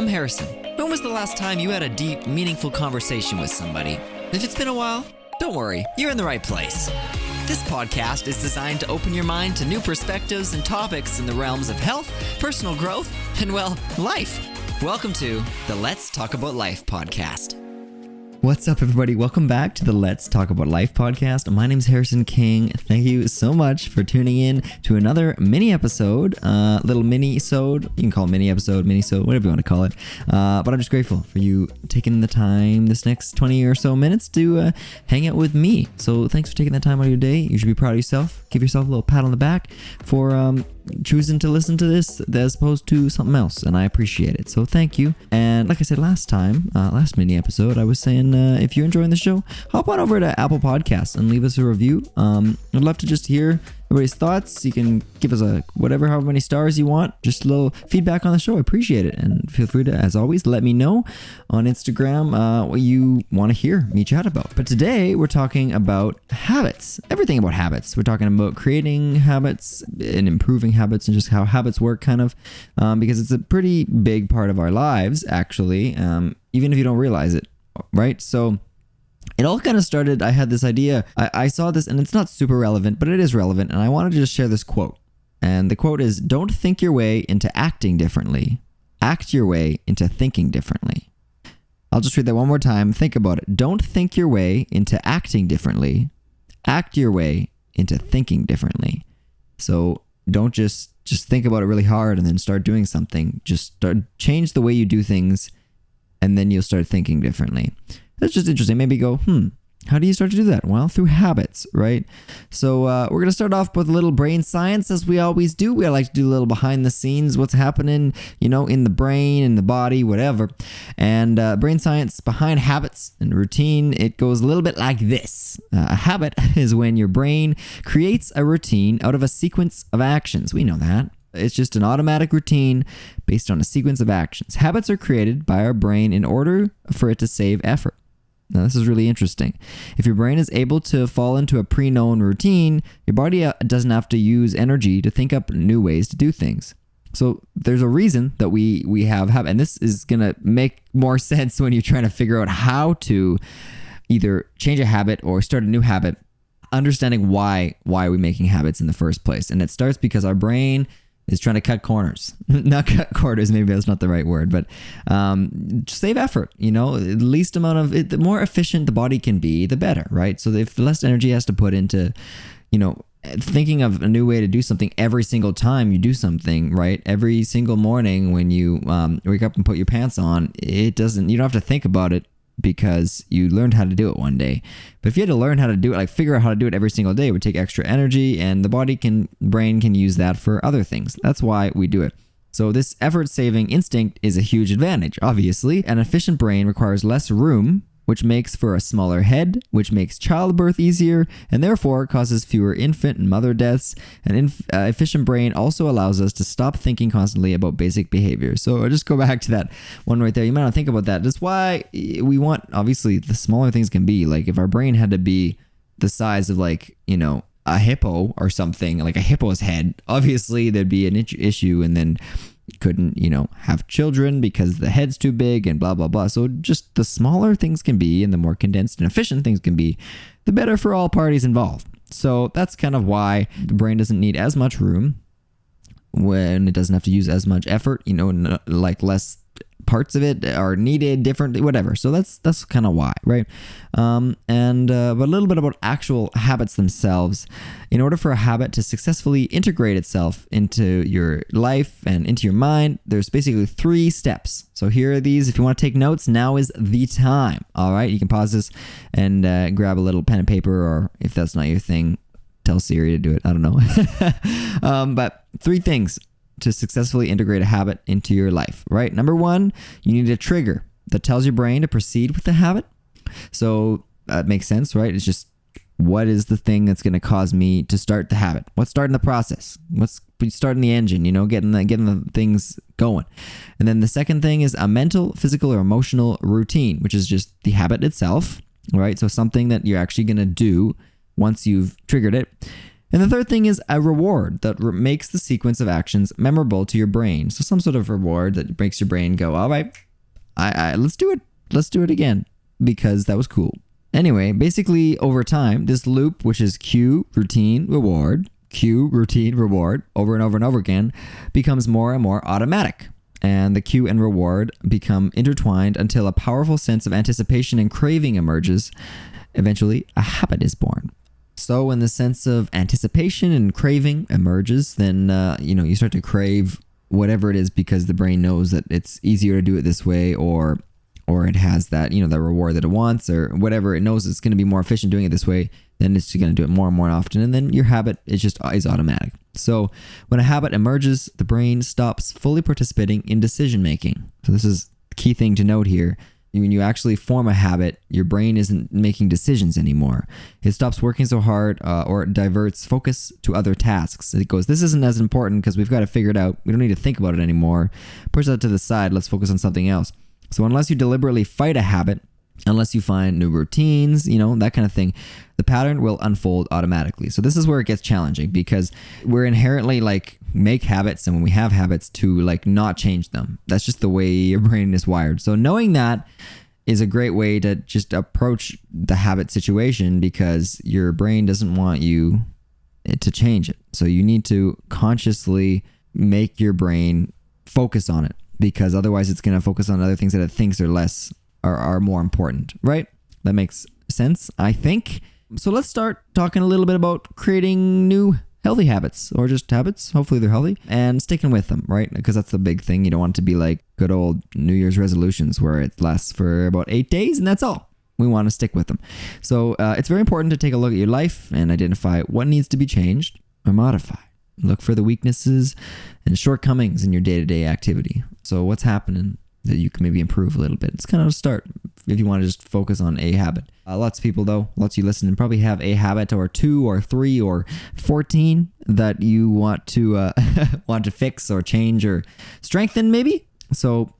I'm Harrison. When was the last time you had a deep, meaningful conversation with somebody? If it's been a while, don't worry, you're in the right place. This podcast is designed to open your mind to new perspectives and topics in the realms of health, personal growth, and, well, life. Welcome to the Let's Talk About Life podcast. What's up, everybody? Welcome back to the Let's Talk About Life podcast. My name is Harrison King. Thank you so much for tuning in to another mini episode, little mini-sode. You can call it mini episode, mini-sode, whatever you want to call it. But I'm just grateful for you taking the time this next 20 or so minutes to hang out with me. So thanks for taking that time out of your day. You should be proud of yourself. Give yourself a little pat on the back for choosing to listen to this as opposed to something else, and I appreciate it. So thank you. And like I said last mini episode, I was saying if you're enjoying the show, hop on over to Apple Podcasts and leave us a review. I'd love to just hear everybody's thoughts. You can give us however many stars you want. Just a little feedback on the show. I appreciate it. And feel free to, as always, let me know on Instagram what you want to hear me chat about. But today we're talking about habits. Everything about habits. We're talking about creating habits and improving habits and just how habits work kind of, because it's a pretty big part of our lives, actually, even if you don't realize it, right? So it all kind of started, I had this idea, I saw this, and it's not super relevant, but it is relevant, and I wanted to just share this quote. And the quote is, "Don't think your way into acting differently. Act your way into thinking differently." I'll just read that one more time. Think about it. Don't think your way into acting differently. Act your way into thinking differently. So don't just think about it really hard and then start doing something. Just change the way you do things, and then you'll start thinking differently. That's just interesting. Maybe go, how do you start to do that? Well, through habits, right? So we're going to start off with a little brain science, as we always do. We like to do a little behind the scenes, what's happening, in the brain, in the body, whatever. And brain science behind habits and routine, it goes a little bit like this. A habit is when your brain creates a routine out of a sequence of actions. We know that. It's just an automatic routine based on a sequence of actions. Habits are created by our brain in order for it to save effort. Now, this is really interesting. If your brain is able to fall into a pre-known routine, your body doesn't have to use energy to think up new ways to do things. So there's a reason that we have habits, and this is going to make more sense when you're trying to figure out how to either change a habit or start a new habit, understanding why are we making habits in the first place. And it starts because our brain is trying to cut corners. Not cut corners, maybe that's not the right word, but save effort. The least amount of it, the more efficient the body can be, the better, right? So if the less energy has to put into, thinking of a new way to do something every single time you do something, right? Every single morning when you wake up and put your pants on, you don't have to think about it because you learned how to do it one day. But if you had to learn how to do it, figure out how to do it every single day, it would take extra energy, and the brain can use that for other things. That's why we do it. So this effort-saving instinct is a huge advantage, obviously. An efficient brain requires less room, which makes for a smaller head, which makes childbirth easier, and therefore causes fewer infant and mother deaths. An efficient brain also allows us to stop thinking constantly about basic behavior. So I'll just go back to that one right there. You might not think about that. That's why we want, obviously, the smaller things can be. Like if our brain had to be the size of a hippo or something, like a hippo's head, obviously there'd be an issue, and then couldn't, have children because the head's too big and blah, blah, blah. So just the smaller things can be and the more condensed and efficient things can be, the better for all parties involved. So that's kind of why the brain doesn't need as much room when it doesn't have to use as much effort, less parts of it are needed differently, whatever. So that's kind of why, right? But a little bit about actual habits themselves. In order for a habit to successfully integrate itself into your life and into your mind, there's basically 3 steps. So here are these. If you want to take notes, now is the time. All right, you can pause this and grab a little pen and paper, or if that's not your thing, tell Siri to do it. I don't know. But 3 things to successfully integrate a habit into your life, right? Number 1, you need a trigger that tells your brain to proceed with the habit. So that makes sense, right? It's just, what is the thing that's going to cause me to start the habit? What's starting the process? What's starting the engine, getting the things going? And then the second thing is a mental, physical, or emotional routine, which is just the habit itself, right? So something that you're actually going to do once you've triggered it. And the third thing is a reward that makes the sequence of actions memorable to your brain. So some sort of reward that makes your brain go, all right, let's do it. Let's do it again because that was cool. Anyway, basically over time, this loop, which is cue, routine, reward, cue, routine, reward, over and over and over again, becomes more and more automatic. And the cue and reward become intertwined until a powerful sense of anticipation and craving emerges. Eventually, a habit is born. So when the sense of anticipation and craving emerges, then you start to crave whatever it is because the brain knows that it's easier to do it this way, or it has that that reward that it wants, or whatever. It knows it's going to be more efficient doing it this way. Then it's going to do it more and more often, and then your habit is automatic. So when a habit emerges, the brain stops fully participating in decision making. So this is the key thing to note here. When you actually form a habit, your brain isn't making decisions anymore. It stops working so hard or it diverts focus to other tasks. It goes, this isn't as important because we've got to figure it out. We don't need to think about it anymore. Push that to the side. Let's focus on something else. So unless you deliberately fight a habit, unless you find new routines, that kind of thing, the pattern will unfold automatically. So this is where it gets challenging because we're inherently make habits, and when we have habits to not change them. That's just the way your brain is wired. So knowing that is a great way to just approach the habit situation because your brain doesn't want you to change it. So you need to consciously make your brain focus on it because otherwise it's going to focus on other things that it thinks are more important, right? That makes sense, I think. So let's start talking a little bit about creating new healthy habits, or just habits. Hopefully they're healthy, and sticking with them, right? Because that's the big thing. You don't want it to be like good old New Year's resolutions where it lasts for about 8 days and that's all. We want to stick with them. So it's very important to take a look at your life and identify what needs to be changed or modified. Look for the weaknesses and shortcomings in your day-to-day activity. So what's happening that you can maybe improve a little bit? It's kind of a start if you want to just focus on a habit. Lots of people, though, lots of you listening, probably have a habit or 2 or 3 or 14 that you want to want to fix or change or strengthen, maybe. So,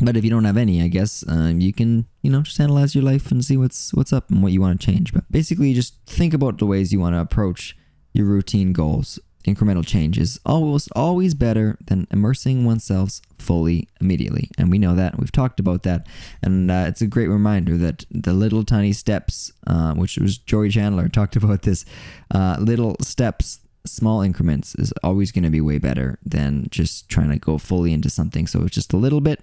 but if you don't have any, I guess you can just analyze your life and see what's up and what you want to change. But basically, just think about the ways you want to approach your routine goals. Incremental change is always better than immersing oneself fully immediately. And we know that. We've talked about that. And it's a great reminder that the little tiny steps, which was Jory Chandler talked about this, little steps, small increments is always going to be way better than just trying to go fully into something. So it's just a little bit.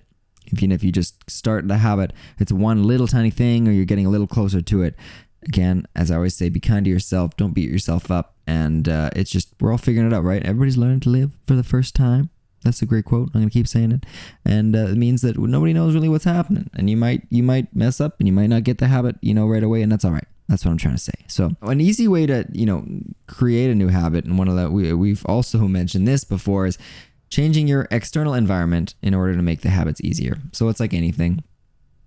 Even if you just start the habit, it's one little tiny thing or you're getting a little closer to it. Again, as I always say, be kind to yourself. Don't beat yourself up. And it's just, we're all figuring it out, right? Everybody's learning to live for the first time. That's a great quote. I'm going to keep saying it. And it means that nobody knows really what's happening. And you might mess up and you might not get the habit, right away. And that's all right. That's what I'm trying to say. So an easy way to, create a new habit, and one of the, we've also mentioned this before, is changing your external environment in order to make the habits easier. So it's like anything.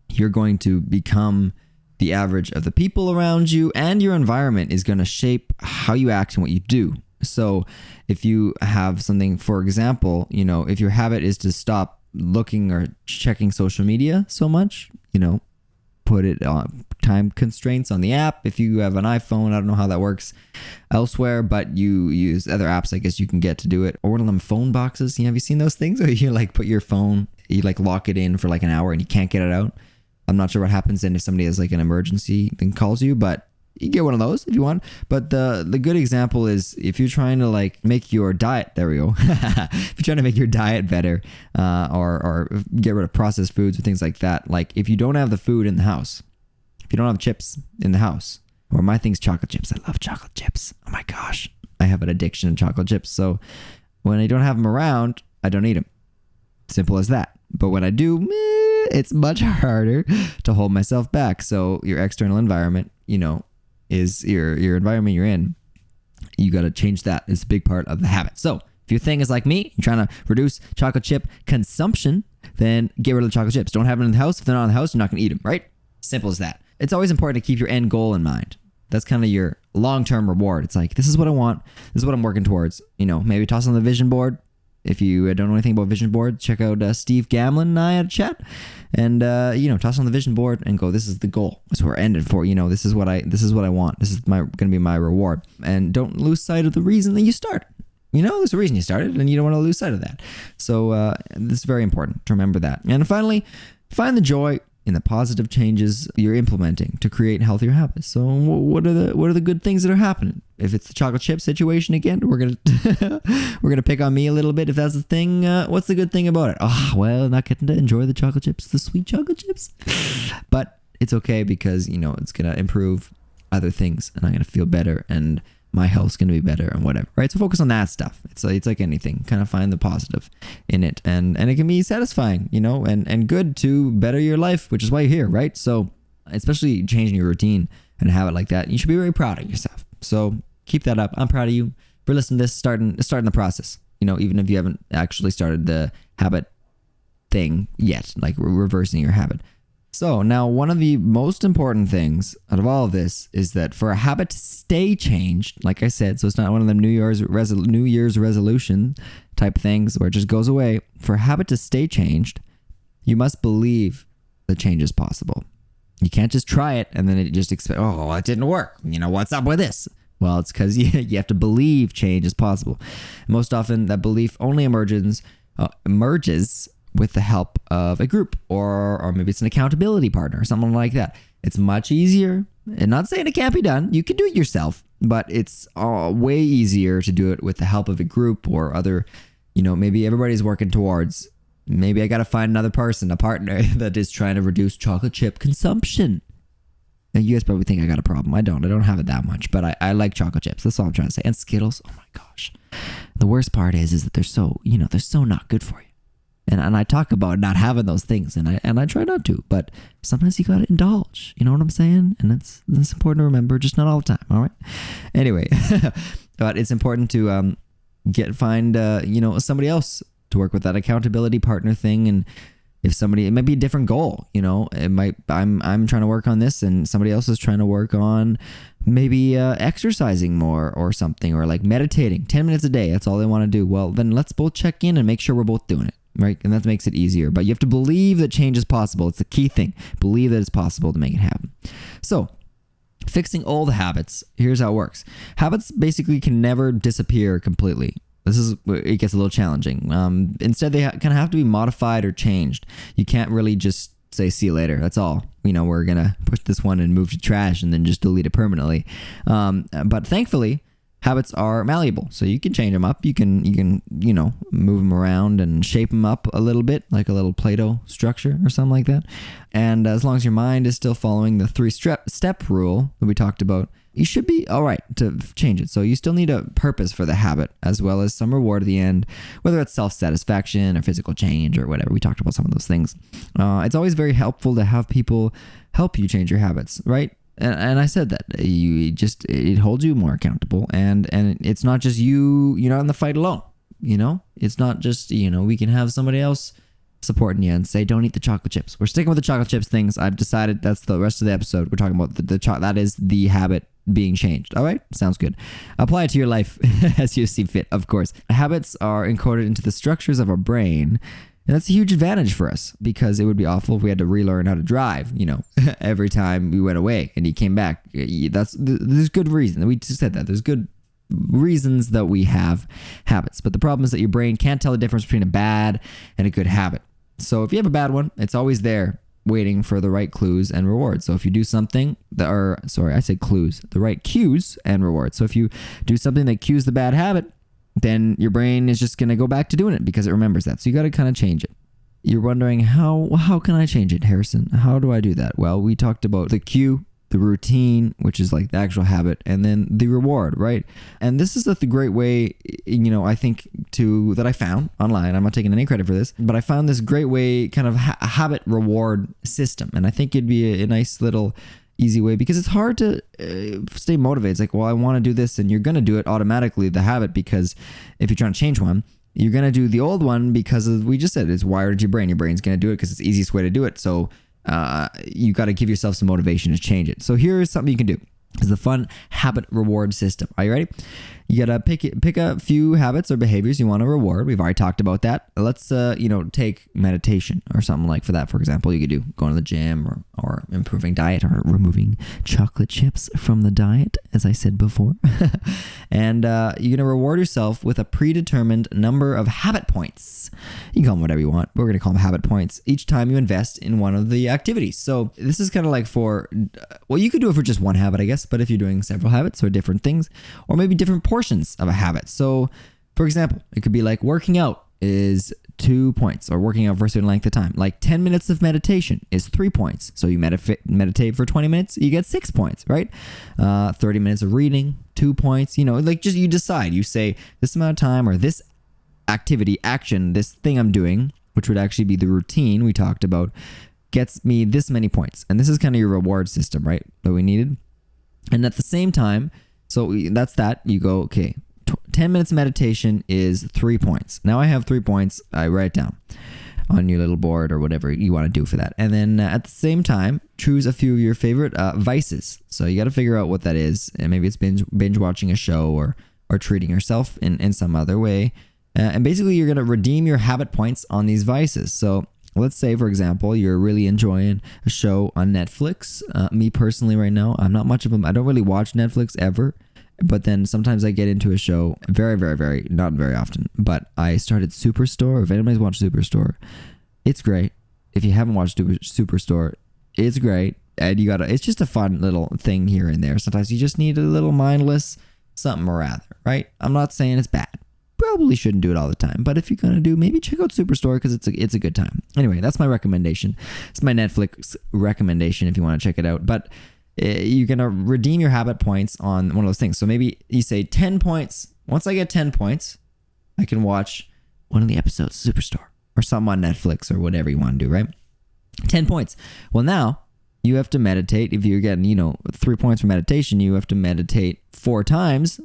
You're going to become the average of the people around you, and your environment is going to shape how you act and what you do. So if you have something, for example, if your habit is to stop looking or checking social media so much, put it on time constraints on the app. If you have an iPhone, I don't know how that works elsewhere, but you use other apps, I guess you can get to do it. Or one of them phone boxes. Have you seen those things where you put your phone, you lock it in for an hour and you can't get it out? I'm not sure what happens then if somebody has an emergency then calls you, but you get one of those if you want. But the good example is if you're trying to make your diet, there we go. If you're trying to make your diet better, or get rid of processed foods or things like that. If you don't have the food in the house, if you don't have chips in the house, or my thing's chocolate chips. I love chocolate chips. Oh my gosh. I have an addiction to chocolate chips. So when I don't have them around, I don't eat them. Simple as that. But when I do, it's much harder to hold myself back. So your external environment, is your environment you're in. You got to change that. It's a big part of the habit. So if your thing is like me, you're trying to reduce chocolate chip consumption, then get rid of the chocolate chips. Don't have them in the house. If they're not in the house, you're not going to eat them, right? Simple as that. It's always important to keep your end goal in mind. That's kind of your long-term reward. It's this is what I want. This is what I'm working towards. Maybe toss on the vision board. If you don't know anything about vision board, check out Steve Gamlin and I had a chat, and toss on the vision board and go, this is the goal. This is where we're ended for. This is what I want. This is going to be my reward. And don't lose sight of the reason that you started. There's a reason you started, and you don't want to lose sight of that. So this is very important to remember that. And finally, find the joy in the positive changes you're implementing to create healthier habits. So what are the good things that are happening? If it's the chocolate chip situation again, we're gonna pick on me a little bit. If that's the thing, what's the good thing about it? Not getting to enjoy the chocolate chips, the sweet chocolate chips. But it's okay because it's gonna improve other things, and I'm gonna feel better, and my health's going to be better and whatever, right? So focus on that stuff. It's like anything, kind of find the positive in it, and it can be satisfying, and good to better your life, which is why you're here, right? So especially changing your routine and a habit like that, you should be very proud of yourself. So keep that up. I'm proud of you for listening to this, starting the process, even if you haven't actually started the habit thing yet, like reversing your habit. So now one of the most important things out of all of this is that for a habit to stay changed, like I said, so it's not one of them New Year's resolution type things where it just goes away. For a habit to stay changed, you must believe the change is possible. You can't just try it and then it just expect, it didn't work. What's up with this? Well, it's because you have to believe change is possible. Most often that belief only emerges with the help of a group or maybe it's an accountability partner or something like that. It's much easier, and not saying it can't be done. You can do it yourself, but it's way easier to do it with the help of a group or other, maybe everybody's working towards, maybe I got to find another person, a partner that is trying to reduce chocolate chip consumption. Now you guys probably think I got a problem. I don't have it that much, but I like chocolate chips. That's all I'm trying to say. And Skittles. Oh my gosh. The worst part is that they're so not good for you. And I talk about not having those things, and I try not to, but sometimes you gotta indulge. You know what I'm saying? And that's important to remember, just not all the time. All right. Anyway, but it's important to find somebody else to work with that accountability partner thing, and if it might be a different goal. It might I'm trying to work on this, and somebody else is trying to work on maybe exercising more or something, or like meditating 10 minutes a day. That's all they want to do. Well, then let's both check in and make sure we're both doing it. Right? And that makes it easier. But you have to believe that change is possible. It's the key thing. Believe that it's possible to make it happen. So, fixing old habits. Here's how it works. Habits basically can never disappear completely. It gets a little challenging. Instead, they kind of have to be modified or changed. You can't really just say, see you later. That's all. We're going to push this one and move to trash and then just delete it permanently. But thankfully, habits are malleable, so you can change them up. You can move them around and shape them up a little bit, like a little Play-Doh structure or something like that. And as long as your mind is still following the 3-step rule that we talked about, you should be all right to change it. So you still need a purpose for the habit, as well as some reward at the end, whether it's self-satisfaction or physical change or whatever. We talked about some of those things. It's always very helpful to have people help you change your habits, right? And I said that it holds you more accountable, and it's not just you're not in the fight alone. It's not just we can have somebody else supporting you and say, don't eat the chocolate chips. We're sticking with the chocolate chips things. I've decided that's the rest of the episode. We're talking about that is the habit being changed. All right, sounds good. Apply it to your life as you see fit. Of course, habits are encoded into the structures of our brain. And that's a huge advantage for us, because it would be awful if we had to relearn how to drive, every time we went away and he came back. There's good reason. We just said that. There's good reasons that we have habits. But the problem is that your brain can't tell the difference between a bad and a good habit. So if you have a bad one, it's always there waiting for the right clues and rewards. So if you do something the right cues and rewards. So if you do something that cues the bad habit, then your brain is just going to go back to doing it because it remembers that. So you got to kind of change it. You're wondering, how can I change it, Harrison? How do I do that? Well, we talked about the cue, the routine, which is like the actual habit, and then the reward, right? And this is the great way, I think that I found online. I'm not taking any credit for this, but I found this great way, kind of a habit reward system. And I think it'd be a nice little easy way, because it's hard to stay motivated. It's like, well, I want to do this, and you're going to do it automatically, the habit, because if you're trying to change one, you're going to do the old one because we just said it's wired into your brain. Your brain's going to do it because it's the easiest way to do it. So you got to give yourself some motivation to change it. So here's something you can do. is the fun habit reward system. Are you ready? You gotta pick a few habits or behaviors you want to reward. We've already talked about that. Let's take meditation or something like for that. For example, you could do going to the gym or improving diet or removing chocolate chips from the diet, as I said before. And you're gonna reward yourself with a predetermined number of habit points. You can call them whatever you want. We're gonna call them habit points each time you invest in one of the activities. So this is kind of like you could do it for just one habit, I guess. But if you're doing several habits or different things, or maybe different portions of a habit. So, for example, it could be like working out is 2 points, or working out for a certain length of time. Like 10 minutes of meditation is 3 points. So you meditate for 20 minutes, you get 6 points, right? 30 minutes of reading, 2 points. Just you decide. You say this amount of time or this activity, action, this thing I'm doing, which would actually be the routine we talked about, gets me this many points. And this is kind of your reward system, right? That we needed. And at the same time, so that's that. You go, okay, 10 minutes of meditation is 3 points. Now I have 3 points. I write it down on your little board or whatever you want to do for that. And then at the same time, choose a few of your favorite vices. So you got to figure out what that is. And maybe it's binge watching a show or treating yourself in some other way. And basically, you're going to redeem your habit points on these vices. So let's say, for example, you're really enjoying a show on Netflix. Me personally right now, I'm not much of them. I don't really watch Netflix ever. But then sometimes I get into a show very, very, very, not very often. But I started Superstore. If anybody's watched Superstore, it's great. If you haven't watched Superstore, it's great. And it's just a fun little thing here and there. Sometimes you just need a little mindless something or other, right? I'm not saying it's bad. Probably shouldn't do it all the time, but if you're gonna maybe check out Superstore because it's a good time. Anyway, that's my recommendation. It's my Netflix recommendation if you want to check it out. But you're gonna redeem your habit points on one of those things. So maybe you say 10 points. Once I get 10 points, I can watch one of the episodes of Superstore or something on Netflix or whatever you want to do. Right? 10 points. Well, now you have to meditate. If you're getting 3 points for meditation, you have to meditate 4 times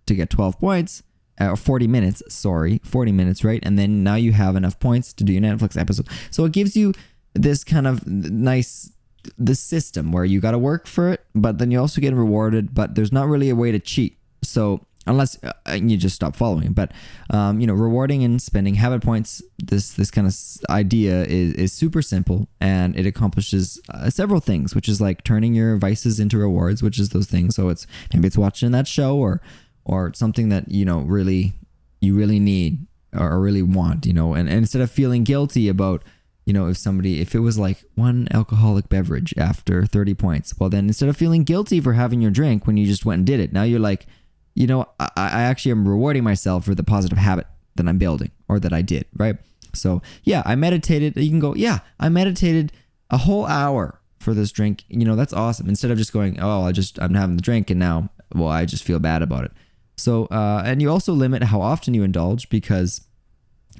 to get 12 points. Or 40 minutes, 40 minutes, right? And then now you have enough points to do your Netflix episode. So it gives you this kind of the system where you got to work for it, but then you also get rewarded, but there's not really a way to cheat. So unless you just stop following. But, rewarding and spending habit points, this kind of idea is super simple, and it accomplishes several things, which is like turning your vices into rewards, which is those things. So maybe it's watching that show or something that you really need or really want, and instead of feeling guilty about if it was like one alcoholic beverage after 30 points, well then instead of feeling guilty for having your drink when you just went and did it, now you're like, I actually am rewarding myself for the positive habit that I'm building or that I did, right? So yeah, I meditated. You can go, yeah, I meditated a whole hour for this drink. That's awesome. Instead of just going, oh, I'm having the drink and now, well, I just feel bad about it. So, and you also limit how often you indulge, because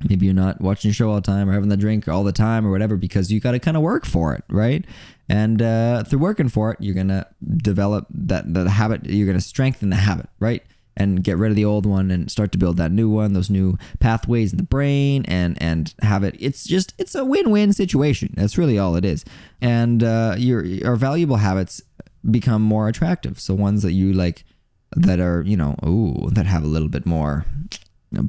maybe you're not watching a show all the time or having the drink all the time or whatever, because you got to kind of work for it, right? And through working for it, you're going to develop that habit. You're going to strengthen the habit, right? And get rid of the old one and start to build that new one, those new pathways in the brain, and have it. It's a win-win situation. That's really all it is. And your valuable habits become more attractive. So ones that you like, that are, that have a little bit more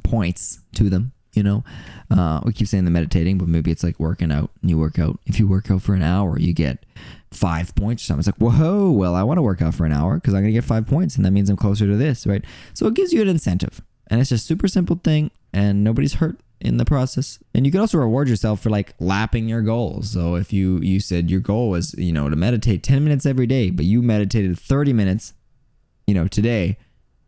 points to them, we keep saying the meditating, but maybe it's like working out, and you work out. If you work out for an hour, you get 5 points or something. It's like, whoa, well, I want to work out for an hour because I'm going to get 5 points, and that means I'm closer to this, right? So it gives you an incentive, and it's just a super simple thing, and nobody's hurt in the process. And you can also reward yourself for like lapping your goals. So if you said your goal was, to meditate 10 minutes every day, but you meditated 30 minutes, today,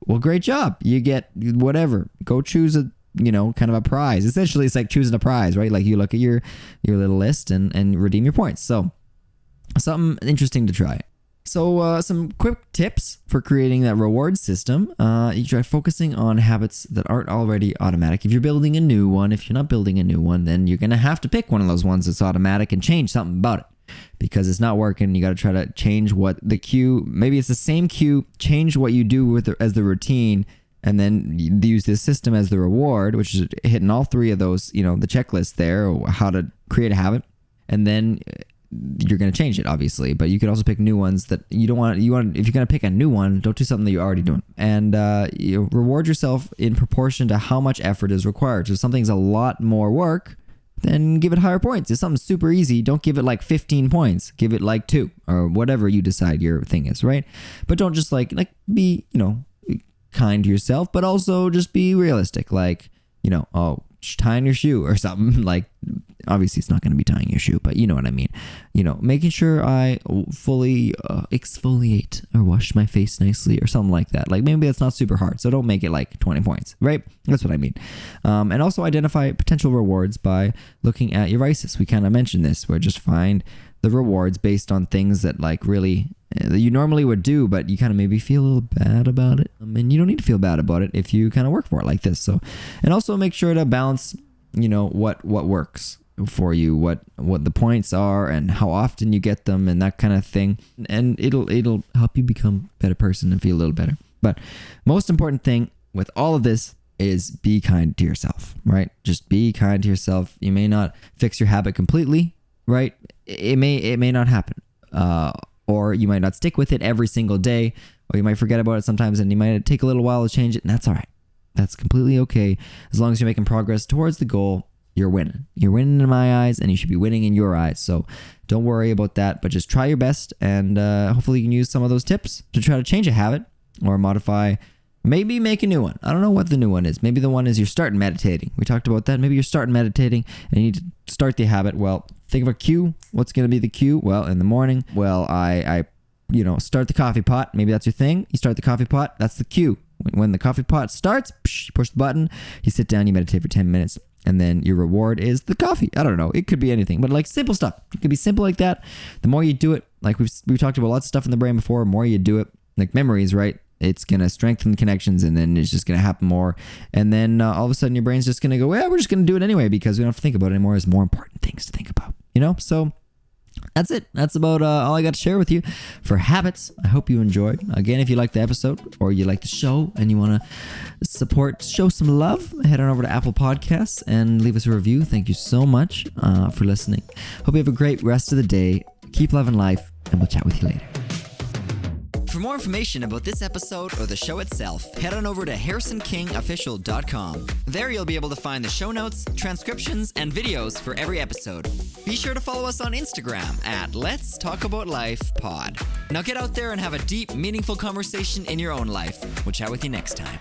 well, great job. You get whatever. Go choose a, kind of a prize. Essentially, it's like choosing a prize, right? Like you look at your little list and redeem your points. So something interesting to try. So some quick tips for creating that reward system. You try focusing on habits that aren't already automatic. If you're building a new one, if you're not building a new one, then you're going to have to pick one of those ones that's automatic and change something about it. Because it's not working, you got to try to change what the cue, maybe it's the same cue, change what you do as the routine, and then use this system as the reward, which is hitting all three of those, the checklist there, or how to create a habit. And then you're going to change it, obviously. But you could also pick new ones that you don't want. If you're going to pick a new one, don't do something that you're already doing. And reward yourself in proportion to how much effort is required. So if something's a lot more work, then give it higher points. If something's super easy, don't give it like 15 points. Give it like 2 or whatever you decide your thing is, right? But don't just like be, kind to yourself, but also just be realistic. Like, tying your shoe or something. Like, obviously it's not going to be tying your shoe, but you know what I mean. Making sure I fully exfoliate or wash my face nicely or something like that. Like, maybe that's not super hard, so don't make it like 20 points, right? That's what I mean. And also identify potential rewards by looking at your vices. We kind of mentioned this, where just find the rewards based on things that like really that you normally would do, but you kind of maybe feel a little bad about it. And you don't need to feel bad about it if you kind of work for it like this. So, and also make sure to balance, what works for you, what the points are and how often you get them and that kind of thing. And it'll help you become a better person and feel a little better. But most important thing with all of this is be kind to yourself, right? Just be kind to yourself. You may not fix your habit completely, right? It may not happen. Or you might not stick with it every single day, or you might forget about it sometimes, and you might take a little while to change it, and that's all right. That's completely okay. As long as you're making progress towards the goal, you're winning. You're winning in my eyes, and you should be winning in your eyes. So don't worry about that, but just try your best, and hopefully you can use some of those tips to try to change a habit or modify. Maybe make a new one. I don't know what the new one is. Maybe the one is you're starting meditating. We talked about that. Maybe you're starting meditating and you need to start the habit. Well, think of a cue. What's going to be the cue? Well, in the morning, I start the coffee pot. Maybe that's your thing. You start the coffee pot. That's the cue. When the coffee pot starts, you push the button, you sit down, you meditate for 10 minutes, and then your reward is the coffee. I don't know. It could be anything, but like simple stuff. It could be simple like that. The more you do it, like we've talked about lots of stuff in the brain before, the more you do it, like memories, right? It's going to strengthen the connections, and then it's just going to happen more. And then all of a sudden your brain's just going to go, well, we're just going to do it anyway because we don't have to think about it anymore. There's more important things to think about, So that's it. That's about all I got to share with you for habits. I hope you enjoyed. Again, if you like the episode or you like the show and you want to show some love, head on over to Apple Podcasts and leave us a review. Thank you so much for listening. Hope you have a great rest of the day. Keep loving life, and we'll chat with you later. For more information about this episode or the show itself, head on over to harrisonKingOfficial.com. There you'll be able to find the show notes, transcriptions, and videos for every episode. Be sure to follow us on Instagram at Let's Talk About Life Pod. Now get out there and have a deep, meaningful conversation in your own life. We'll chat with you next time.